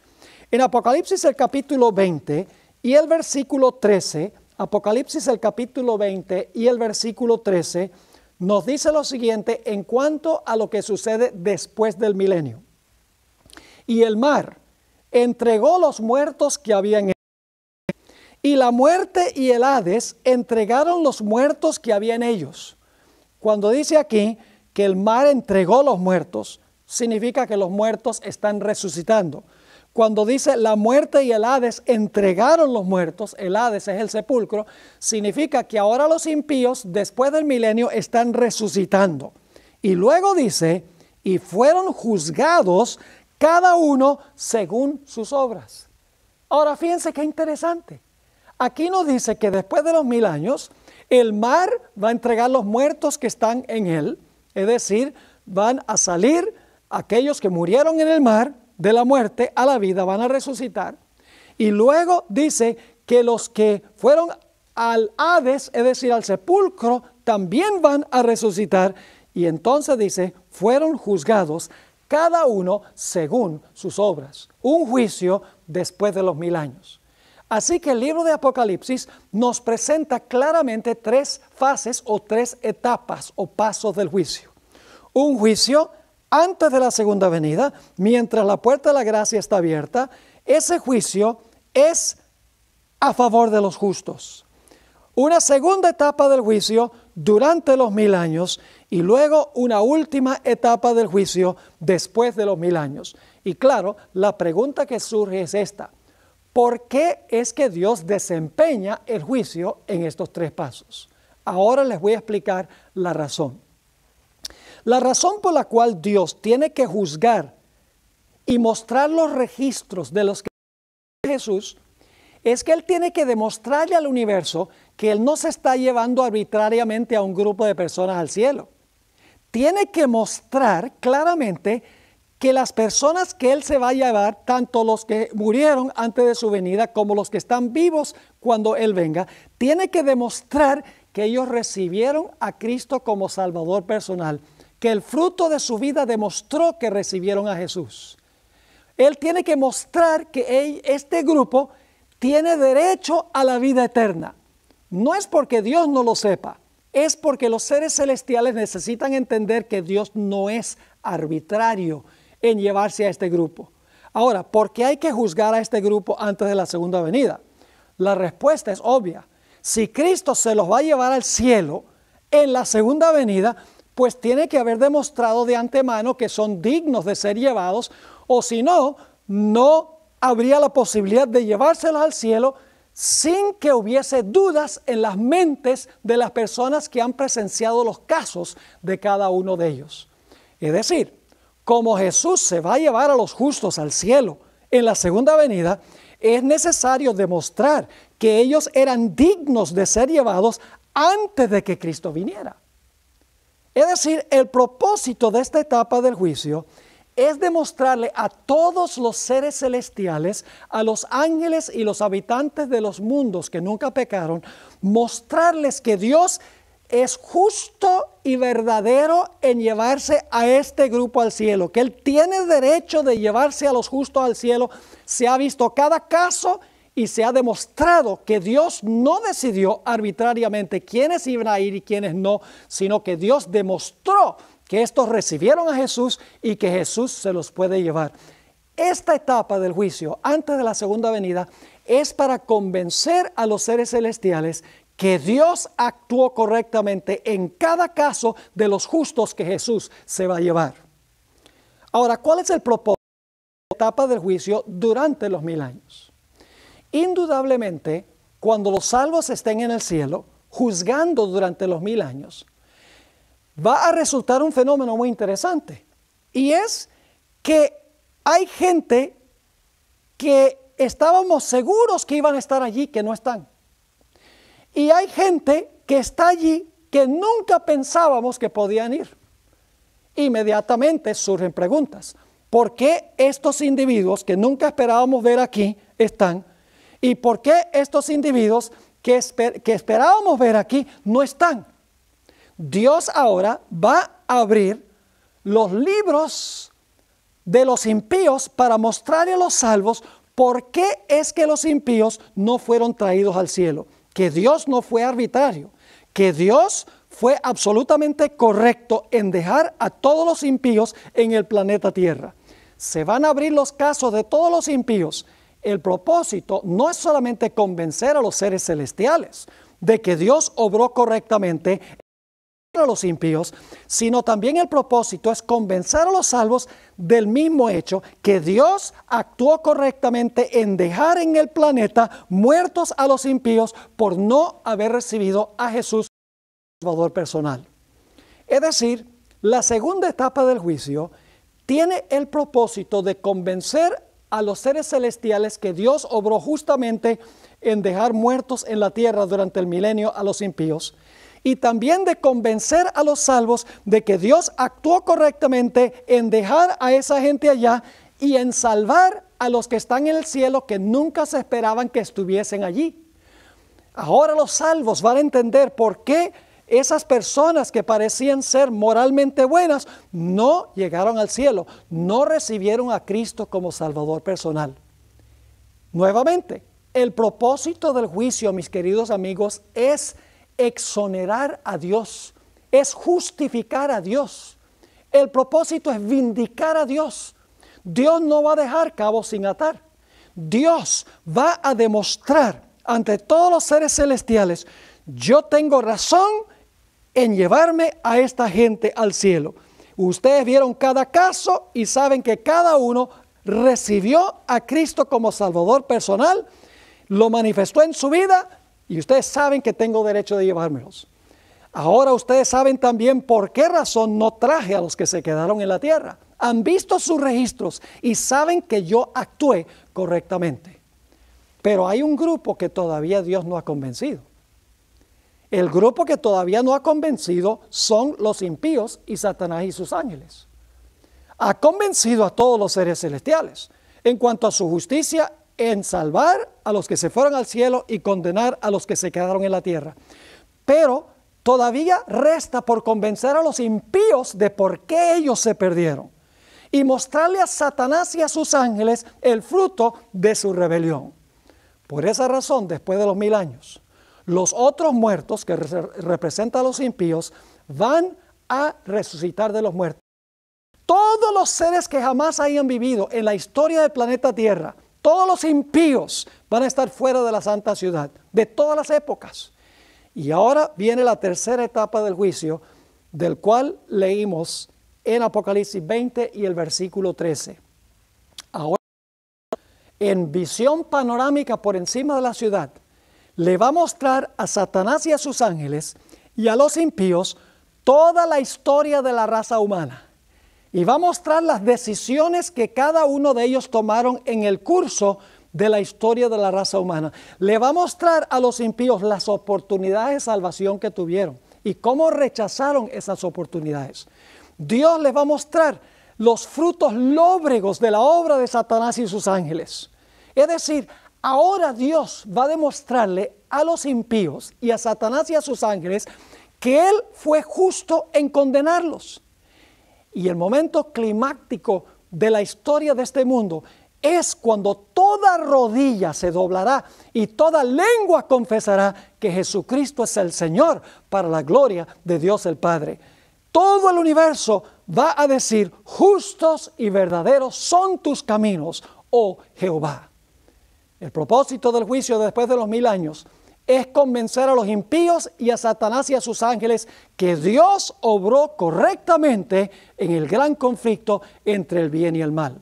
[SPEAKER 1] En Apocalipsis el capítulo 20 y el versículo 13, Apocalipsis el capítulo 20 y el versículo 13 nos dice lo siguiente en cuanto a lo que sucede después del milenio. Y el mar entregó los muertos que había en él, y la muerte y el Hades entregaron los muertos que había en ellos. Cuando dice aquí que el mar entregó los muertos, significa que los muertos están resucitando. Cuando dice la muerte y el Hades entregaron los muertos, el Hades es el sepulcro, significa que ahora los impíos después del milenio están resucitando. Y luego dice, y fueron juzgados cada uno según sus obras. Ahora fíjense qué interesante. Aquí nos dice que después de los 1000 años, el mar va a entregar los muertos que están en él, es decir, van a salir aquellos que murieron en el mar, de la muerte a la vida, van a resucitar. Y luego dice que los que fueron al Hades, es decir, al sepulcro, también van a resucitar. Y entonces dice, fueron juzgados cada uno según sus obras. Un juicio después de los 1000 años. Así que el libro de Apocalipsis nos presenta claramente 3 fases o 3 etapas o pasos del juicio. Un juicio antes de la segunda venida, mientras la puerta de la gracia está abierta. Ese juicio es a favor de los justos. Una segunda etapa del juicio durante los 1000 años y luego una última etapa del juicio después de los 1000 años. Y claro, la pregunta que surge es esta: ¿por qué es que Dios desempeña el juicio en estos 3 pasos? Ahora les voy a explicar la razón. La razón por la cual Dios tiene que juzgar y mostrar los registros de los que Jesús es que Él tiene que demostrarle al universo que Él no se está llevando arbitrariamente a un grupo de personas al cielo. Tiene que mostrar claramente que las personas que Él se va a llevar, tanto los que murieron antes de su venida como los que están vivos cuando Él venga, tiene que demostrar que ellos recibieron a Cristo como Salvador personal, que el fruto de su vida demostró que recibieron a Jesús. Él tiene que mostrar que este grupo tiene derecho a la vida eterna. No es porque Dios no lo sepa, es porque los seres celestiales necesitan entender que Dios no es arbitrario en llevarse a este grupo. Ahora, ¿por qué hay que juzgar a este grupo antes de la segunda venida? La respuesta es obvia. Si Cristo se los va a llevar al cielo en la segunda venida, pues tiene que haber demostrado de antemano que son dignos de ser llevados, o si no, no habría la posibilidad de llevárselos al cielo sin que hubiese dudas en las mentes de las personas que han presenciado los casos de cada uno de ellos. Es decir, como Jesús se va a llevar a los justos al cielo en la segunda venida, es necesario demostrar que ellos eran dignos de ser llevados antes de que Cristo viniera. Es decir, el propósito de esta etapa del juicio es demostrarle a todos los seres celestiales, a los ángeles y los habitantes de los mundos que nunca pecaron, mostrarles que Dios es justo y verdadero en llevarse a este grupo al cielo, que Él tiene derecho de llevarse a los justos al cielo. Se ha visto cada caso y se ha demostrado que Dios no decidió arbitrariamente quiénes iban a ir y quiénes no, sino que Dios demostró que estos recibieron a Jesús y que Jesús se los puede llevar. esta etapa del juicio, antes de la segunda venida, es para convencer a los seres celestiales que Dios actuó correctamente en cada caso de los justos que Jesús se va a llevar. Ahora, ¿cuál es el propósito de la etapa del juicio durante los 1000 años? Indudablemente, cuando los salvos estén en el cielo, juzgando durante los 1000 años, va a resultar un fenómeno muy interesante. Y es que hay gente que estábamos seguros que iban a estar allí, que no están. Y hay gente que está allí que nunca pensábamos que podían ir. Inmediatamente surgen preguntas. ¿Por qué estos individuos que nunca esperábamos ver aquí están? ¿Y por qué estos individuos que esperábamos ver aquí no están? Dios ahora va a abrir los libros de los impíos para mostrarle a los salvos por qué es que los impíos no fueron traídos al cielo. Que Dios no fue arbitrario, que Dios fue absolutamente correcto en dejar a todos los impíos en el planeta Tierra. Se van a abrir los casos de todos los impíos. El propósito no es solamente convencer a los seres celestiales de que Dios obró correctamente a los impíos, sino también el propósito es convencer a los salvos del mismo hecho que Dios actuó correctamente en dejar en el planeta muertos a los impíos por no haber recibido a Jesús como Salvador personal. Es decir, la segunda etapa del juicio tiene el propósito de convencer a los seres celestiales que Dios obró justamente en dejar muertos en la tierra durante el milenio a los impíos, y también de convencer a los salvos de que Dios actuó correctamente en dejar a esa gente allá y en salvar a los que están en el cielo que nunca se esperaban que estuviesen allí. Ahora los salvos van a entender por qué esas personas que parecían ser moralmente buenas no llegaron al cielo, no recibieron a Cristo como Salvador personal. Nuevamente, el propósito del juicio, mis queridos amigos, es exonerar a Dios, es justificar a Dios. El propósito es vindicar a Dios. Dios no va a dejar cabos sin atar. Dios va a demostrar ante todos los seres celestiales: yo tengo razón en llevarme a esta gente al cielo. Ustedes vieron cada caso y saben que cada uno recibió a Cristo como Salvador personal, lo manifestó en su vida, y ustedes saben que tengo derecho de llevármelos. Ahora ustedes saben también por qué razón no traje a los que se quedaron en la tierra. Han visto sus registros y saben que yo actué correctamente. Pero hay un grupo que todavía Dios no ha convencido. El grupo que todavía no ha convencido son los impíos y Satanás y sus ángeles. Ha convencido a todos los seres celestiales en cuanto a su justicia en salvar a los que se fueron al cielo y condenar a los que se quedaron en la tierra. Pero todavía resta por convencer a los impíos de por qué ellos se perdieron y mostrarle a Satanás y a sus ángeles el fruto de su rebelión. Por esa razón, después de los 1000 años, los otros muertos que representan a los impíos van a resucitar de los muertos. Todos los seres que jamás hayan vivido en la historia del planeta Tierra, todos los impíos van a estar fuera de la santa ciudad, de todas las épocas. Y ahora viene la tercera etapa del juicio, del cual leímos en Apocalipsis 20 y el versículo 13. Ahora, en visión panorámica por encima de la ciudad, le va a mostrar a Satanás y a sus ángeles y a los impíos toda la historia de la raza humana. Y va a mostrar las decisiones que cada uno de ellos tomaron en el curso de la historia de la raza humana. Le va a mostrar a los impíos las oportunidades de salvación que tuvieron y cómo rechazaron esas oportunidades. Dios les va a mostrar los frutos lóbregos de la obra de Satanás y sus ángeles. Es decir, ahora Dios va a demostrarle a los impíos y a Satanás y a sus ángeles que Él fue justo en condenarlos. Y el momento climático de la historia de este mundo es cuando toda rodilla se doblará y toda lengua confesará que Jesucristo es el Señor para la gloria de Dios el Padre. Todo el universo va a decir, justos y verdaderos son tus caminos, oh Jehová. El propósito del juicio después de los 1000 años es convencer a los impíos y a Satanás y a sus ángeles que Dios obró correctamente en el gran conflicto entre el bien y el mal.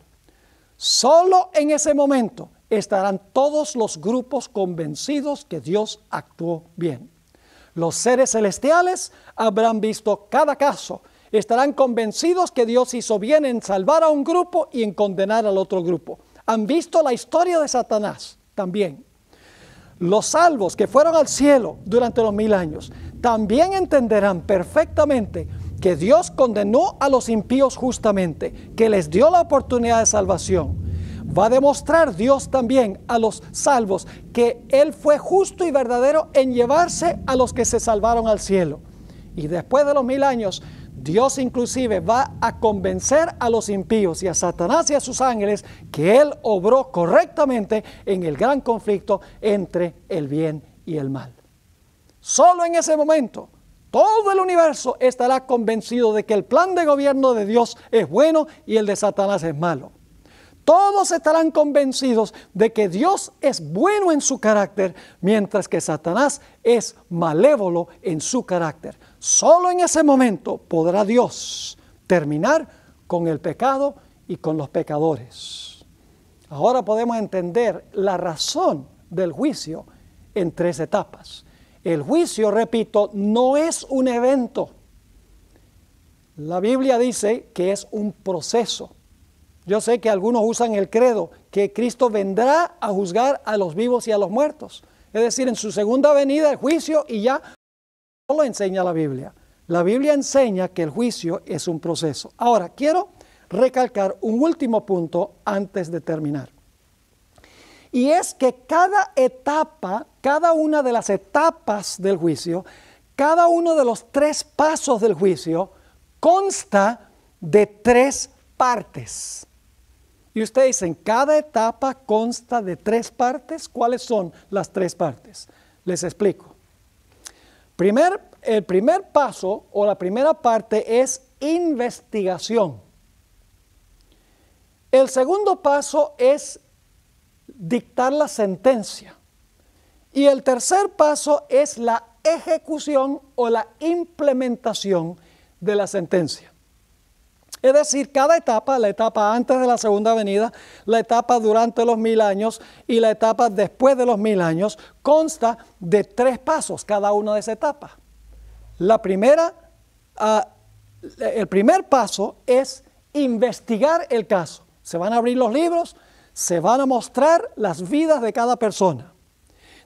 [SPEAKER 1] Solo en ese momento estarán todos los grupos convencidos que Dios actuó bien. Los seres celestiales habrán visto cada caso, estarán convencidos que Dios hizo bien en salvar a un grupo y en condenar al otro grupo. Han visto la historia de Satanás también. Los salvos que fueron al cielo durante los 1000 años también entenderán perfectamente que Dios condenó a los impíos justamente, que les dio la oportunidad de salvación. Va a demostrar Dios también a los salvos que Él fue justo y verdadero en llevarse a los que se salvaron al cielo. Y después de los 1000 años, Dios inclusive va a convencer a los impíos y a Satanás y a sus ángeles que Él obró correctamente en el gran conflicto entre el bien y el mal. Solo en ese momento, todo el universo estará convencido de que el plan de gobierno de Dios es bueno y el de Satanás es malo. Todos estarán convencidos de que Dios es bueno en su carácter, mientras que Satanás es malévolo en su carácter. Solo en ese momento podrá Dios terminar con el pecado y con los pecadores. Ahora podemos entender la razón del juicio en 3 etapas. El juicio, repito, no es un evento. La Biblia dice que es un proceso. Yo sé que algunos usan el credo que Cristo vendrá a juzgar a los vivos y a los muertos. Es decir, en su segunda venida el juicio y ya no lo enseña la Biblia. La Biblia enseña que el juicio es un proceso. Ahora, quiero recalcar un último punto antes de terminar. Y es que cada etapa, cada una de las etapas del juicio, cada uno de los 3 pasos del juicio consta de 3 partes. Y ustedes dicen, ¿cada etapa consta de 3 partes? ¿Cuáles son las 3 partes? Les explico. El primer paso o la primera parte es investigación. El segundo paso es dictar la sentencia. Y el tercer paso es la ejecución o la implementación de la sentencia. Es decir, cada etapa, la etapa antes de la segunda venida, la etapa durante los 1000 años y la etapa después de los 1000 años, consta de 3 pasos cada una de esas etapas. El primer paso es investigar el caso. Se van a abrir los libros, se van a mostrar las vidas de cada persona.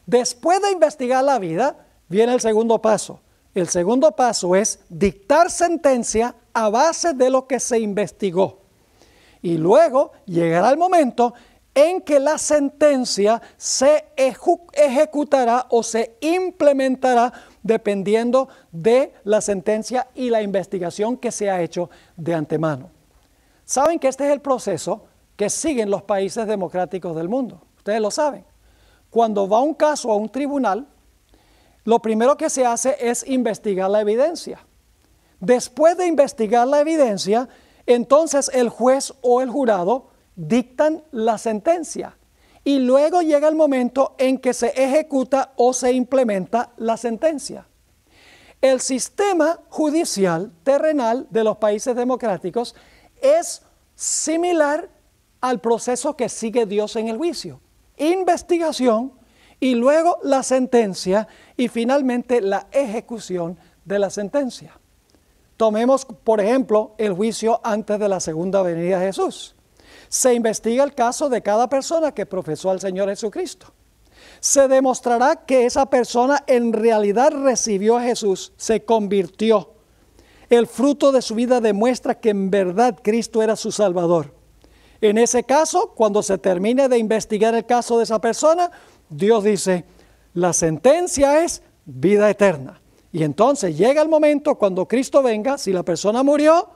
[SPEAKER 1] Después de investigar la vida, viene el segundo paso. El segundo paso es dictar sentencia a base de lo que se investigó. Y luego llegará el momento en que la sentencia se ejecutará o se implementará dependiendo de la sentencia y la investigación que se ha hecho de antemano. Saben que este es el proceso que siguen los países democráticos del mundo. Ustedes lo saben. Cuando va un caso a un tribunal, lo primero que se hace es investigar la evidencia. Después de investigar la evidencia, entonces el juez o el jurado dictan la sentencia. Y luego llega el momento en que se ejecuta o se implementa la sentencia. El sistema judicial terrenal de los países democráticos es similar al proceso que sigue Dios en el juicio. Investigación y luego la sentencia y finalmente la ejecución de la sentencia. Tomemos, por ejemplo, el juicio antes de la segunda venida de Jesús. Se investiga el caso de cada persona que profesó al Señor Jesucristo. Se demostrará que esa persona en realidad recibió a Jesús, se convirtió. El fruto de su vida demuestra que en verdad Cristo era su Salvador. En ese caso, cuando se termine de investigar el caso de esa persona, Dios dice, la sentencia es vida eterna. Y entonces llega el momento cuando Cristo venga, si la persona murió,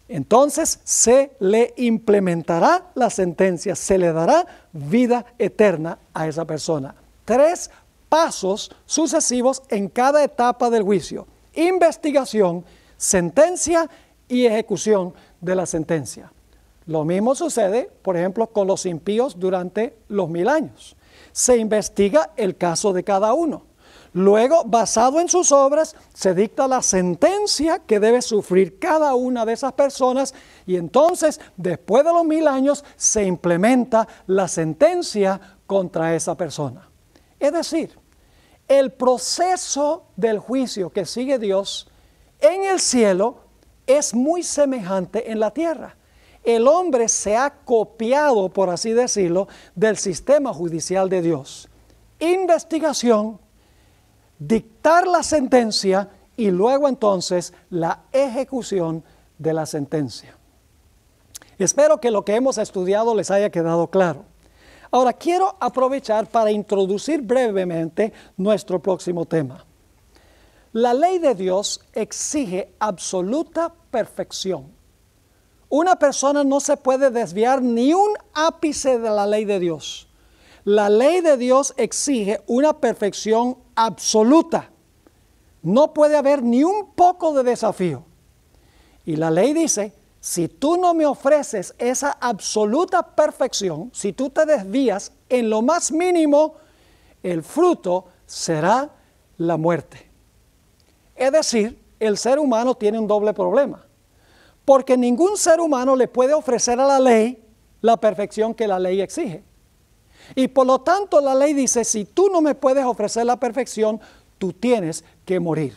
[SPEAKER 1] entonces se le implementará la sentencia, se le dará vida eterna a esa persona. 3 pasos sucesivos en cada etapa del juicio. Investigación, sentencia y ejecución de la sentencia. Lo mismo sucede, por ejemplo, con los impíos durante los 1000 años. Se investiga el caso de cada uno. Luego, basado en sus obras, se dicta la sentencia que debe sufrir cada una de esas personas y entonces, después de los 1000 años, se implementa la sentencia contra esa persona. Es decir, el proceso del juicio que sigue Dios en el cielo es muy semejante en la tierra. El hombre se ha copiado, por así decirlo, del sistema judicial de Dios. Investigación, dictar la sentencia y luego entonces la ejecución de la sentencia. Espero que lo que hemos estudiado les haya quedado claro. Ahora quiero aprovechar para introducir brevemente nuestro próximo tema. La ley de Dios exige absoluta perfección. Una persona no se puede desviar ni un ápice de la ley de Dios. La ley de Dios exige una perfección absoluta. No puede haber ni un poco de desafío. Y la ley dice, si tú no me ofreces esa absoluta perfección, si tú te desvías en lo más mínimo, el fruto será la muerte. Es decir, el ser humano tiene un doble problema. Porque ningún ser humano le puede ofrecer a la ley la perfección que la ley exige. Y por lo tanto la ley dice, si tú no me puedes ofrecer la perfección, tú tienes que morir.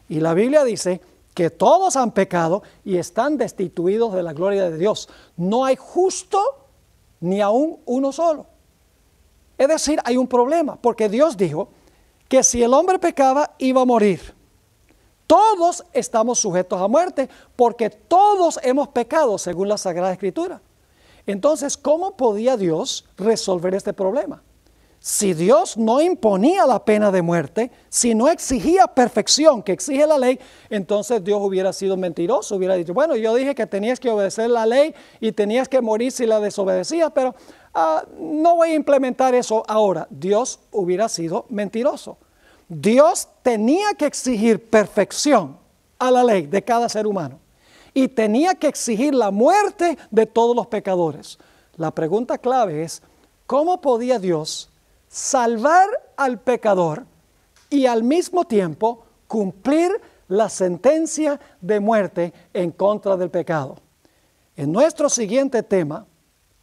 [SPEAKER 1] Y la Biblia dice que todos han pecado y están destituidos de la gloria de Dios. No hay justo ni aún uno solo. Es decir, hay un problema, porque Dios dijo que si el hombre pecaba, iba a morir. Todos estamos sujetos a muerte porque todos hemos pecado según la Sagrada Escritura. Entonces, ¿cómo podía Dios resolver este problema? Si Dios no imponía la pena de muerte, si no exigía perfección que exige la ley, entonces Dios hubiera sido mentiroso, hubiera dicho, bueno, yo dije que tenías que obedecer la ley y tenías que morir si la desobedecías, pero no voy a implementar eso ahora. Dios hubiera sido mentiroso. Dios tenía que exigir perfección a la ley de cada ser humano y tenía que exigir la muerte de todos los pecadores. La pregunta clave es, ¿cómo podía Dios salvar al pecador y al mismo tiempo cumplir la sentencia de muerte en contra del pecado? En nuestro siguiente tema,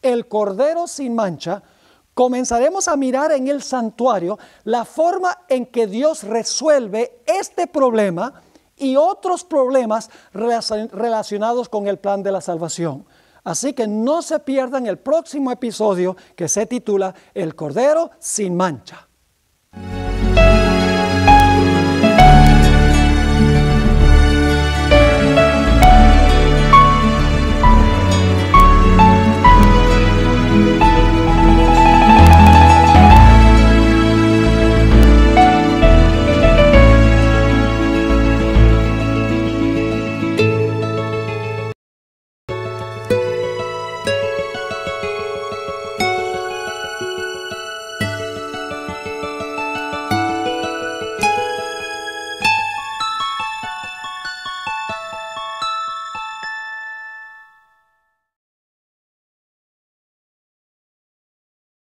[SPEAKER 1] el Cordero sin mancha, comenzaremos a mirar en el santuario la forma en que Dios resuelve este problema y otros problemas relacionados con el plan de la salvación. Así que no se pierdan el próximo episodio que se titula El Cordero sin mancha.